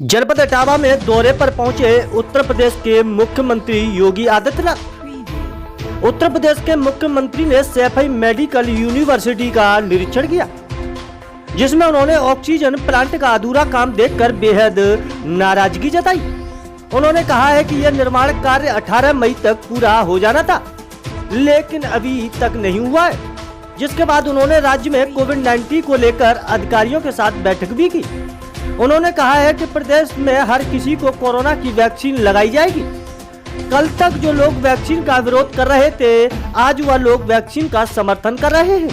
जनपद इटावा में दौरे पर पहुंचे उत्तर प्रदेश के मुख्यमंत्री योगी आदित्यनाथ। उत्तर प्रदेश के मुख्यमंत्री ने सैफई मेडिकल यूनिवर्सिटी का निरीक्षण किया, जिसमें उन्होंने ऑक्सीजन प्लांट का अधूरा काम देखकर बेहद नाराजगी जताई। उन्होंने कहा है कि यह निर्माण कार्य 18 मई तक पूरा हो जाना था, लेकिन अभी तक नहीं हुआ है। जिसके बाद उन्होंने राज्य में कोविड-19 को लेकर अधिकारियों के साथ बैठक भी की। उन्होंने कहा है कि प्रदेश में हर किसी को कोरोना की वैक्सीन लगाई जाएगी। कल तक जो लोग वैक्सीन का विरोध कर रहे थे, आज वह लोग वैक्सीन का समर्थन कर रहे हैं।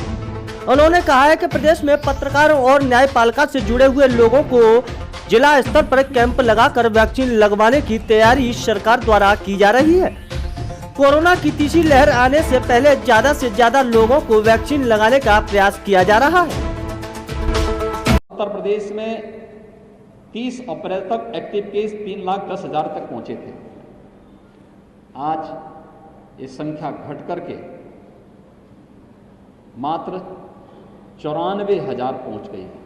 उन्होंने कहा है कि प्रदेश में पत्रकारों और न्यायपालिका से जुड़े हुए लोगों को जिला स्तर पर कैंप लगाकर वैक्सीन लगवाने की तैयारी सरकार द्वारा की जा रही है। कोरोना की तीसरी लहर आने से पहले ज्यादा से ज्यादा लोगों को वैक्सीन लगाने का प्रयास किया जा रहा है। उत्तर प्रदेश में 30 अप्रैल तक एक्टिव केस 3,10,000 तक पहुंचे थे। आज ये संख्या घट करके मात्र 94,000 पहुंच गई है।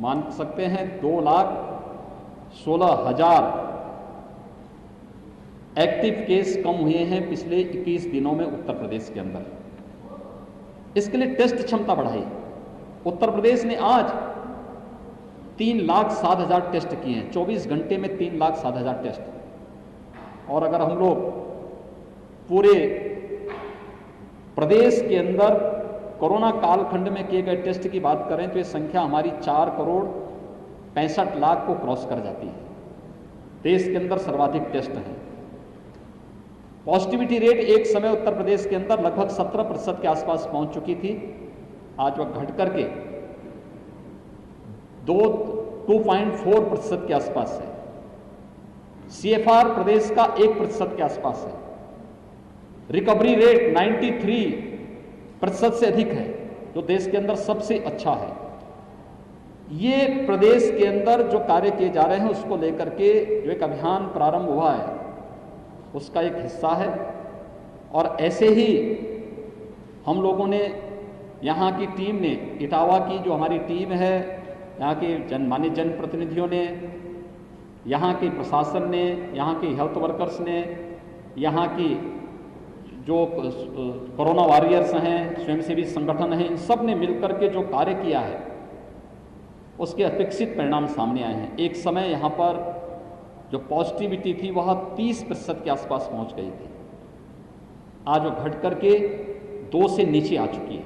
मान सकते हैं 2,16,000 एक्टिव केस कम हुए हैं पिछले 21 दिनों में उत्तर प्रदेश के अंदर। इसके लिए टेस्ट क्षमता बढ़ाई। उत्तर प्रदेश ने आज 3,07,000 टेस्ट किए हैं। 24 घंटे में 3,07,000 टेस्ट। और अगर हम लोग पूरे प्रदेश के अंदर कोरोना कालखंड में किए गए टेस्ट की बात करें तो ये संख्या हमारी 4,65,00,000 को क्रॉस कर जाती है। देश के अंदर सर्वाधिक टेस्ट हैं। पॉजिटिविटी रेट एक समय उत्तर प्रदेश के अंदर लगभग 17% के आसपास पहुंच चुकी थी। आज वह घट करके 2.4% के आसपास है। CFR प्रदेश का 1% के आसपास है। रिकवरी रेट 93% से अधिक है, जो देश के अंदर सबसे अच्छा है। ये प्रदेश के अंदर जो कार्य किए जा रहे हैं उसको लेकर के जो एक अभियान प्रारंभ हुआ है उसका एक हिस्सा है। और ऐसे ही हम लोगों ने, यहाँ की टीम ने, इटावा की जो हमारी टीम है, यहाँ के माननीय जनप्रतिनिधियों ने, यहाँ के प्रशासन ने, यहाँ के हेल्थ वर्कर्स ने, यहाँ की जो कोरोना वॉरियर्स हैं, स्वयंसेवी संगठन हैं, इन सब ने मिलकर के जो कार्य किया है उसके अपेक्षित परिणाम सामने आए हैं। एक समय यहाँ पर जो पॉजिटिविटी थी वह 30% के आसपास पहुँच गई थी। आज वो घट करके 2 से नीचे आ चुकी है।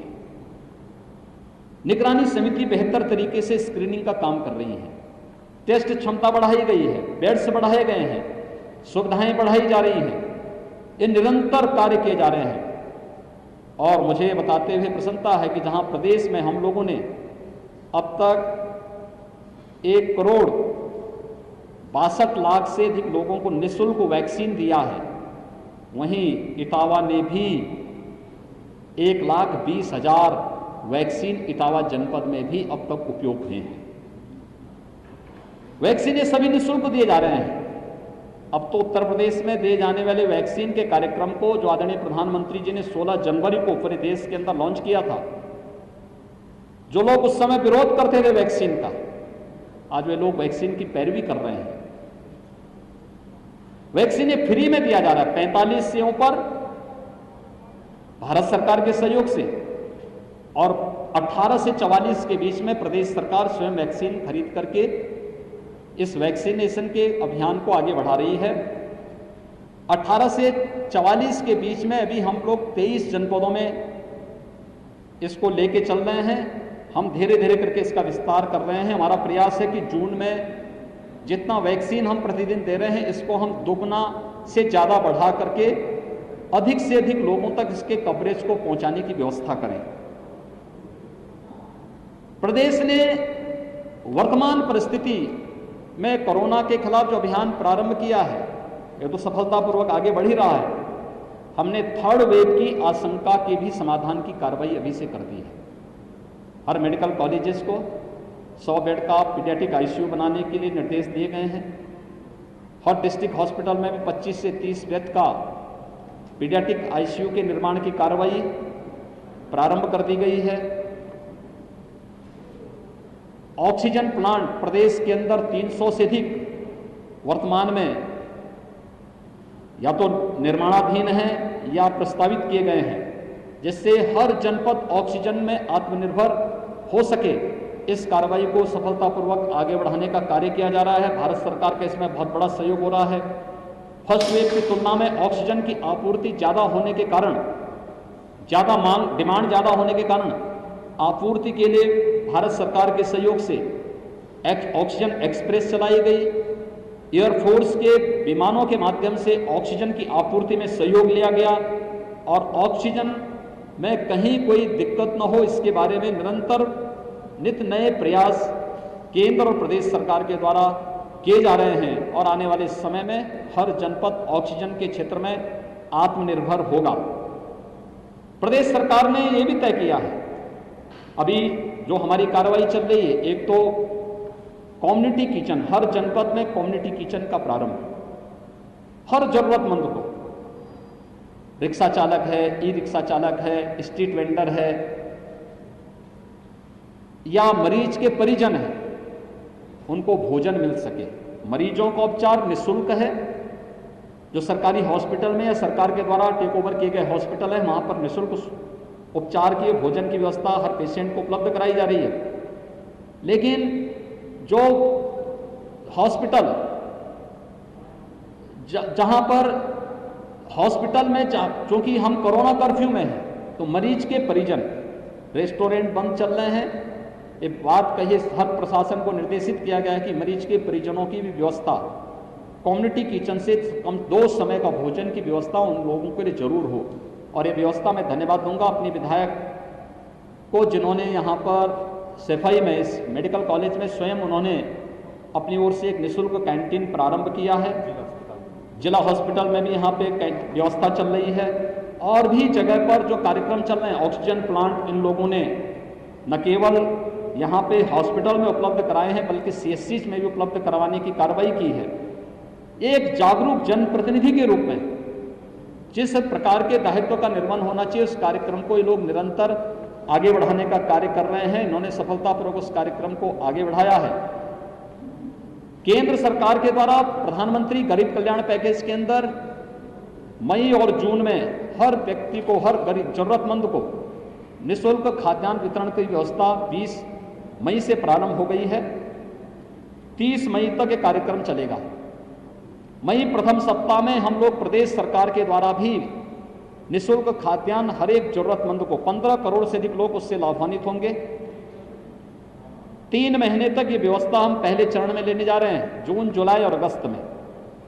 निगरानी समिति बेहतर तरीके से स्क्रीनिंग का काम कर रही है। टेस्ट क्षमता बढ़ाई गई है, बेड्स बढ़ाए गए हैं, सुविधाएं बढ़ाई जा रही हैं। ये निरंतर कार्य किए जा रहे हैं। और मुझे बताते हुए प्रसन्नता है कि जहां प्रदेश में हम लोगों ने अब तक 1,62,00,000 से अधिक लोगों को निःशुल्क वैक्सीन दिया है, वहीं इटावा ने भी 1,20,000 वैक्सीन इटावा जनपद में भी अब तक उपयोग हुए हैं। वैक्सीन ये सभी निःशुल्क दिए जा रहे हैं। अब तो उत्तर प्रदेश में दिए जाने वाले वैक्सीन के कार्यक्रम को जो आदरणीय प्रधानमंत्री जी ने 16 जनवरी को पूरे देश के अंदर लॉन्च किया था, जो लोग उस समय विरोध करते थे वैक्सीन का, आज वे लोग वैक्सीन की पैरवी कर रहे हैं। वैक्सीन ये फ्री में दिया जा रहा है 45 सेवाओं पर भारत सरकार के सहयोग से, और 18 से 44 के बीच में प्रदेश सरकार स्वयं वैक्सीन खरीद करके इस वैक्सीनेशन के अभियान को आगे बढ़ा रही है। 18 से 44 के बीच में अभी हम लोग 23 जनपदों में इसको लेके चल रहे हैं। हम धीरे धीरे करके इसका विस्तार कर रहे हैं। हमारा प्रयास है कि जून में जितना वैक्सीन हम प्रतिदिन दे रहे हैं इसको हम दुगना से ज़्यादा बढ़ा करके अधिक से अधिक लोगों तक इसके कवरेज को पहुंचाने की व्यवस्था करें। प्रदेश ने वर्तमान परिस्थिति में कोरोना के खिलाफ जो अभियान प्रारंभ किया है ये तो सफलतापूर्वक आगे बढ़ ही रहा है। हमने 3rd वेव की आशंका के भी समाधान की कार्रवाई अभी से कर दी है। हर मेडिकल कॉलेजेस को 100 बेड का पीडियाट्रिक ICU बनाने के लिए निर्देश दिए गए हैं। हर डिस्ट्रिक्ट हॉस्पिटल में भी 25 से 30 बेड का पीडियाट्रिक ICU के निर्माण की कार्रवाई प्रारंभ कर दी गई है। ऑक्सीजन प्लांट प्रदेश के अंदर 300 से अधिक वर्तमान में या तो निर्माणाधीन है या प्रस्तावित किए गए हैं, जिससे हर जनपद ऑक्सीजन में आत्मनिर्भर हो सके। इस कार्रवाई को सफलतापूर्वक आगे बढ़ाने का कार्य किया जा रहा है। भारत सरकार का इसमें बहुत बड़ा सहयोग हो रहा है। फर्स्ट वेव की तुलना में ऑक्सीजन की आपूर्ति ज़्यादा होने के कारण, ज़्यादा मांग, डिमांड ज़्यादा होने के कारण आपूर्ति के लिए भारत सरकार के सहयोग से ऑक्सीजन एक्सप्रेस चलाई गई। एयरफोर्स के विमानों के माध्यम से ऑक्सीजन की आपूर्ति में सहयोग लिया गया और ऑक्सीजन में कहीं कोई दिक्कत न हो, इसके बारे में निरंतर नित नए प्रयास केंद्र और प्रदेश सरकार के द्वारा किए जा रहे हैं और आने वाले समय में हर जनपद ऑक्सीजन के क्षेत्र में आत्मनिर्भर होगा। प्रदेश सरकार ने यह भी तय किया है, अभी जो हमारी कार्रवाई चल रही है, एक तो कम्युनिटी किचन, हर जनपद में कम्युनिटी किचन का प्रारंभ, हर जरूरतमंद को, रिक्शा चालक है, ई रिक्शा चालक है, स्ट्रीट वेंडर है या मरीज के परिजन हैं, उनको भोजन मिल सके। मरीजों का उपचार निःशुल्क है। जो सरकारी हॉस्पिटल में या सरकार के द्वारा टेक ओवर किए गए हॉस्पिटल है, वहां पर निःशुल्क उपचार की, भोजन की व्यवस्था हर पेशेंट को उपलब्ध कराई जा रही है। लेकिन जो हॉस्पिटल जहां पर हॉस्पिटल में चूंकि हम कोरोना कर्फ्यू में हैं, तो मरीज के परिजन, रेस्टोरेंट बंद चल रहे हैं। ये बात कहिए, हर प्रशासन को निर्देशित किया गया है कि मरीज के परिजनों की भी व्यवस्था कम्युनिटी किचन से कम 2 समय का भोजन की व्यवस्था उन लोगों के लिए जरूर हो। और ये व्यवस्था मैं धन्यवाद दूंगा अपनी विधायक को, जिन्होंने यहाँ पर सफाई में, इस मेडिकल कॉलेज में स्वयं उन्होंने अपनी ओर से एक निःशुल्क कैंटीन प्रारंभ किया है। जिला हॉस्पिटल में भी यहाँ पे व्यवस्था चल रही है और भी जगह पर जो कार्यक्रम चल रहे हैं। ऑक्सीजन प्लांट इन लोगों ने न केवल यहाँ पे हॉस्पिटल में उपलब्ध कराए हैं, बल्कि CSCs में भी उपलब्ध करवाने की कार्रवाई की है। एक जागरूक जनप्रतिनिधि के रूप में जिस प्रकार के दायित्व का निर्वहन होना चाहिए, उस कार्यक्रम को ये लोग निरंतर आगे बढ़ाने का कार्य कर रहे हैं। इन्होंने सफलतापूर्वक उस कार्यक्रम को आगे बढ़ाया है। केंद्र सरकार के द्वारा प्रधानमंत्री गरीब कल्याण पैकेज के अंदर मई और जून में हर व्यक्ति को, हर गरीब जरूरतमंद को निःशुल्क खाद्यान्न वितरण की व्यवस्था 20 मई से प्रारंभ हो गई है। 30 मई तक ये कार्यक्रम चलेगा। मई प्रथम सप्ताह में हम लोग प्रदेश सरकार के द्वारा भी निःशुल्क खाद्यान्न हर एक जरूरतमंद को, 15 करोड़ से अधिक लोग उससे लाभान्वित होंगे। 3 महीने तक ये व्यवस्था हम पहले चरण में लेने जा रहे हैं। जून, जुलाई और अगस्त में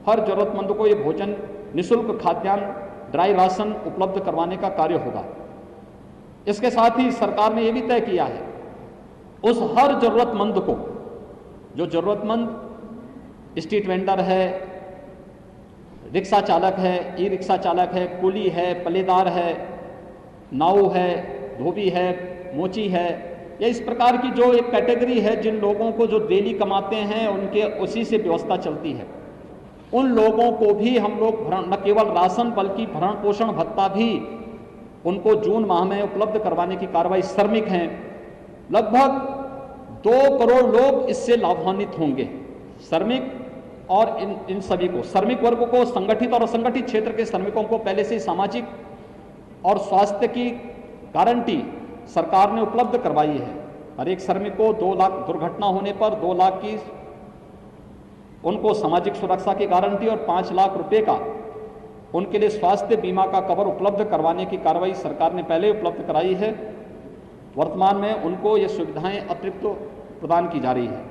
हर जरूरतमंद को ये भोजन, निःशुल्क खाद्यान्न, ड्राई राशन उपलब्ध करवाने का कार्य होगा। इसके साथ ही सरकार ने यह भी तय किया है, उस हर जरूरतमंद को, जो जरूरतमंद स्ट्रीट वेंडर है, रिक्शा चालक है, ई रिक्शा चालक है, कुली है, पल्लेदार है, नाऊ है, धोबी है, मोची है, या इस प्रकार की जो एक कैटेगरी है, जिन लोगों को जो डेली कमाते हैं उनके उसी से व्यवस्था चलती है, उन लोगों को भी हम लोग न केवल राशन बल्कि भरण पोषण भत्ता भी उनको जून माह में उपलब्ध करवाने की कार्रवाई। श्रमिक हैं, लगभग 2 करोड़ लोग इससे लाभान्वित होंगे। श्रमिक और इन सभी को, श्रमिक वर्ग को, संगठित और असंगठित क्षेत्र के श्रमिकों को पहले से सामाजिक और स्वास्थ्य की गारंटी सरकार ने उपलब्ध करवाई है। हर एक श्रमिक को 2 लाख, दुर्घटना होने पर 2 लाख की उनको सामाजिक सुरक्षा की गारंटी और 5 लाख रुपए का उनके लिए स्वास्थ्य बीमा का कवर उपलब्ध करवाने की कार्रवाई सरकार ने पहले उपलब्ध कराई है। वर्तमान में उनको ये सुविधाएं अतिरिक्त प्रदान की जा रही है।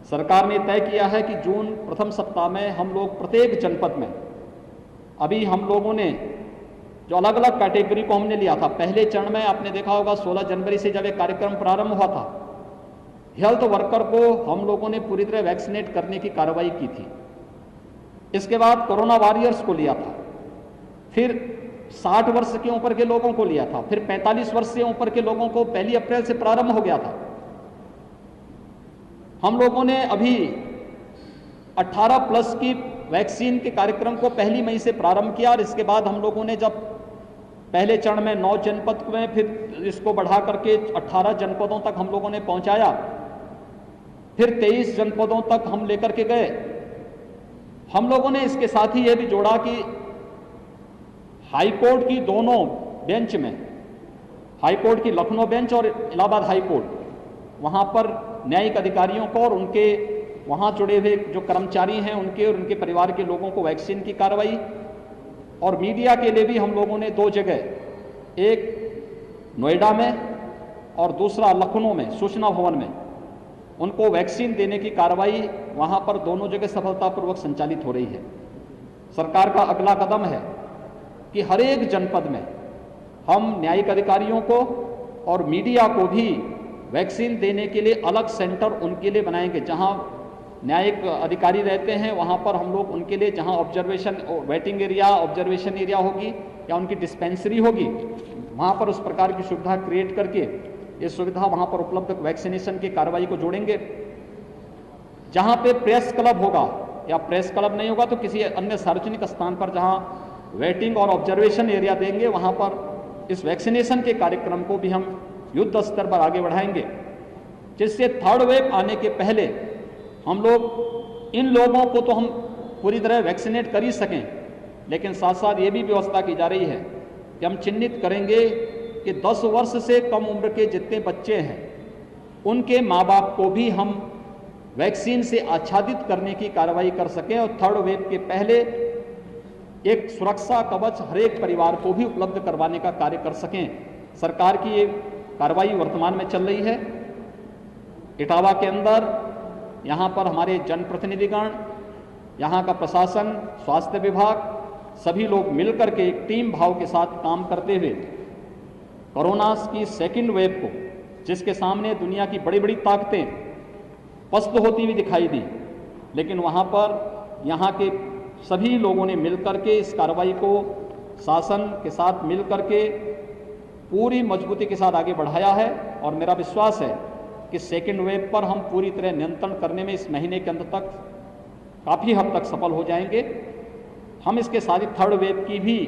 सरकार ने तय किया है कि जून प्रथम सप्ताह में हम लोग प्रत्येक जनपद में, अभी हम लोगों ने जो अलग अलग कैटेगरी को हमने लिया था, पहले चरण में आपने देखा होगा 16 जनवरी से जब एक कार्यक्रम प्रारंभ हुआ था, हेल्थ वर्कर को हम लोगों ने पूरी तरह वैक्सीनेट करने की कार्रवाई की थी। इसके बाद कोरोना वॉरियर्स को लिया था, फिर 60 वर्ष के ऊपर के लोगों को लिया था, फिर 45 वर्ष से ऊपर के लोगों को 1 अप्रैल से प्रारंभ हो गया था। हम लोगों ने अभी 18 प्लस की वैक्सीन के कार्यक्रम को 1 मई से प्रारंभ किया और इसके बाद हम लोगों ने जब पहले चरण में 9 जनपद में, फिर इसको बढ़ा करके 18 जनपदों तक हम लोगों ने पहुंचाया, फिर 23 जनपदों तक हम लेकर के गए। हम लोगों ने इसके साथ ही यह भी जोड़ा कि हाईकोर्ट की दोनों बेंच में, हाईकोर्ट की लखनऊ बेंच और इलाहाबाद हाईकोर्ट, वहां पर न्यायिक अधिकारियों को और उनके वहां जुड़े हुए जो कर्मचारी हैं उनके और उनके परिवार के लोगों को वैक्सीन की कार्रवाई, और मीडिया के लिए भी हम लोगों ने 2 जगह, एक नोएडा में और दूसरा लखनऊ में सूचना भवन में, उनको वैक्सीन देने की कार्रवाई वहां पर दोनों जगह सफलतापूर्वक संचालित हो रही है। सरकार का अगला कदम है कि हर एक जनपद में हम न्यायिक अधिकारियों को और मीडिया को भी वैक्सीन देने के लिए अलग सेंटर उनके लिए बनाएंगे। जहां न्यायिक अधिकारी रहते हैं वहां पर हम लोग उनके लिए, जहां observation waiting area, observation area होगी या उनकी डिस्पेंसरी होगी, वहां पर उस प्रकार की सुविधा क्रिएट करके ये सुविधा वहां पर उपलब्ध वैक्सीनेशन की कार्रवाई को जोड़ेंगे। जहां पे प्रेस क्लब होगा या प्रेस क्लब नहीं होगा तो किसी अन्य सार्वजनिक स्थान पर जहां वेटिंग और ऑब्जर्वेशन एरिया देंगे, वहां पर इस वैक्सीनेशन के कार्यक्रम को भी हम युद्ध स्तर पर आगे बढ़ाएंगे, जिससे थर्ड वेव आने के पहले हम लोग इन लोगों को तो हम पूरी तरह वैक्सीनेट कर ही सकें, लेकिन साथ साथ ये भी व्यवस्था की जा रही है कि हम चिन्हित करेंगे कि 10 वर्ष से कम उम्र के जितने बच्चे हैं उनके माँ बाप को भी हम वैक्सीन से आच्छादित करने की कार्रवाई कर सकें और थर्ड वेव के पहले एक सुरक्षा कवच हर एक परिवार को भी उपलब्ध करवाने का कार्य कर सकें। सरकार की ये कार्रवाई वर्तमान में चल रही है। इटावा के अंदर यहाँ पर हमारे जनप्रतिनिधिगण, यहाँ का प्रशासन, स्वास्थ्य विभाग, सभी लोग मिलकर के एक टीम भाव के साथ काम करते हुए कोरोना की सेकंड वेव को, जिसके सामने दुनिया की बड़ी बड़ी ताकतें पस्त होती हुई दिखाई दी, लेकिन वहाँ पर यहाँ के सभी लोगों ने मिलकर के इस कार्रवाई को शासन के साथ मिलकर के पूरी मजबूती के साथ आगे बढ़ाया है। और मेरा विश्वास है कि सेकेंड वेव पर हम पूरी तरह नियंत्रण करने में इस महीने के अंत तक काफ़ी हद तक सफल हो जाएंगे। हम इसके साथ ही थर्ड वेव की भी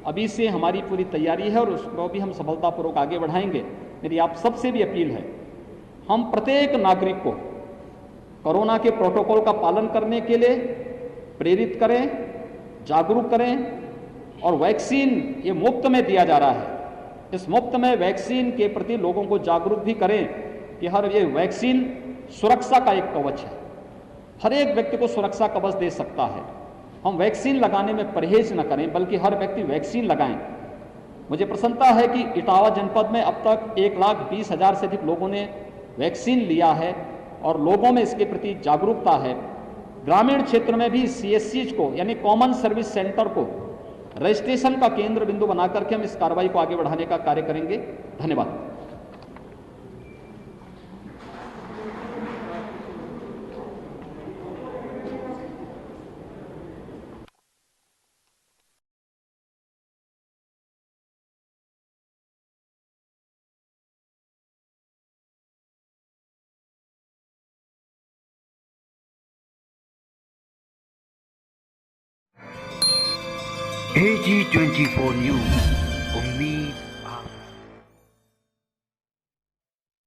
अभी से हमारी पूरी तैयारी है और उसको भी हम सफलतापूर्वक आगे बढ़ाएंगे। मेरी आप सबसे भी अपील है, हम प्रत्येक नागरिक को कोरोना के प्रोटोकॉल का पालन करने के लिए प्रेरित करें, जागरूक करें। और वैक्सीन ये मुफ्त में दिया जा रहा है, इस मुफ्त में वैक्सीन के प्रति लोगों को जागरूक भी करें कि हर ये वैक्सीन सुरक्षा का एक कवच है, हर एक व्यक्ति को सुरक्षा कवच दे सकता है। हम वैक्सीन लगाने में परहेज न करें, बल्कि हर व्यक्ति वैक्सीन लगाएं। मुझे प्रसन्नता है कि इटावा जनपद में अब तक 1,20,000 से अधिक लोगों ने वैक्सीन लिया है और लोगों में इसके प्रति जागरूकता है। ग्रामीण क्षेत्र में भी CSCs को, यानी कॉमन सर्विस सेंटर को रजिस्ट्रेशन का केंद्र बिंदु बनाकर के हम इस कार्रवाई को आगे बढ़ाने का कार्य करेंगे। धन्यवाद। AG24 News।